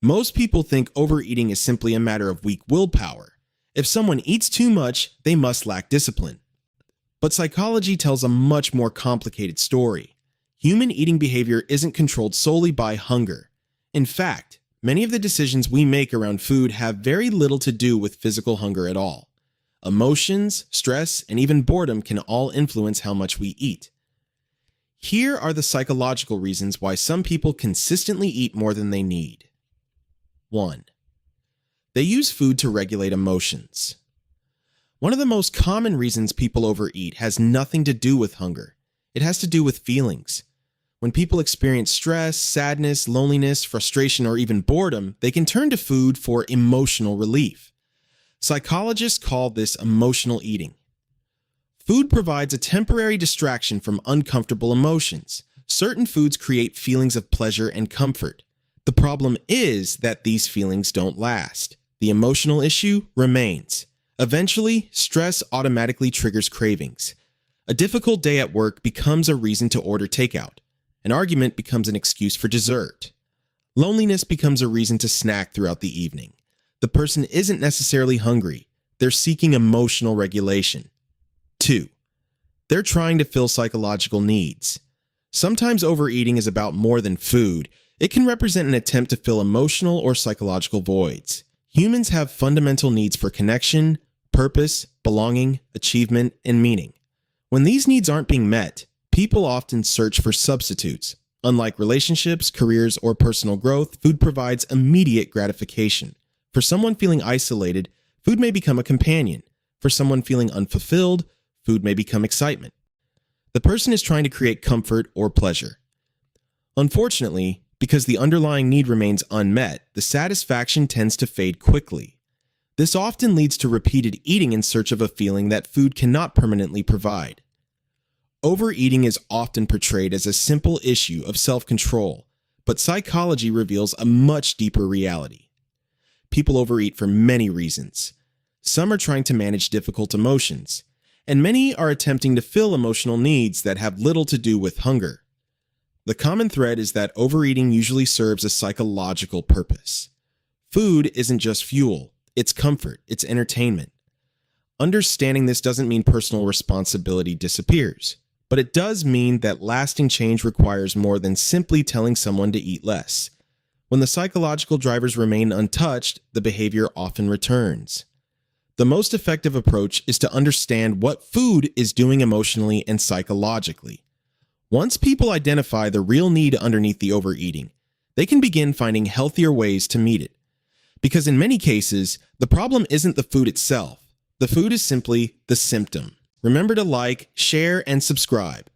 Most people think overeating is simply a matter of weak willpower. If someone eats too much, they must lack discipline. But psychology tells a much more complicated story. Human eating behavior isn't controlled solely by hunger. In fact, many of the decisions we make around food have very little to do with physical hunger at all. Emotions, stress, and even boredom can all influence how much we eat. Here are the psychological reasons why some people consistently eat more than they need. 1. They use food to regulate emotions. One of the most common reasons people overeat has nothing to do with hunger. It has to do with feelings. When people experience stress, sadness, loneliness, frustration, or even boredom, they can turn to food for emotional relief. Psychologists call this emotional eating. Food provides a temporary distraction from uncomfortable emotions. Certain foods create feelings of pleasure and comfort. The problem is that these feelings don't last. The emotional issue remains. Eventually, stress automatically triggers cravings. A difficult day at work becomes a reason to order takeout. An argument becomes an excuse for dessert. Loneliness becomes a reason to snack throughout the evening. The person isn't necessarily hungry. They're seeking emotional regulation. 2. They're trying to fill psychological needs. Sometimes overeating is about more than food. It can represent an attempt to fill emotional or psychological voids. Humans have fundamental needs for connection, purpose, belonging, achievement, and meaning. When these needs aren't being met, people often search for substitutes. Unlike relationships, careers, or personal growth, food provides immediate gratification. For someone feeling isolated, food may become a companion. For someone feeling unfulfilled, food may become excitement. The person is trying to create comfort or pleasure. Unfortunately, because the underlying need remains unmet, the satisfaction tends to fade quickly. This often leads to repeated eating in search of a feeling that food cannot permanently provide. Overeating is often portrayed as a simple issue of self-control, but psychology reveals a much deeper reality. People overeat for many reasons. Some are trying to manage difficult emotions, and many are attempting to fill emotional needs that have little to do with hunger. The common thread is that overeating usually serves a psychological purpose. Food isn't just fuel, it's comfort, it's entertainment. Understanding this doesn't mean personal responsibility disappears, but it does mean that lasting change requires more than simply telling someone to eat less. When the psychological drivers remain untouched, the behavior often returns. The most effective approach is to understand what food is doing emotionally and psychologically. Once people identify the real need underneath the overeating, they can begin finding healthier ways to meet it. Because in many cases, the problem isn't the food itself. The food is simply the symptom. Remember to like, share, and subscribe.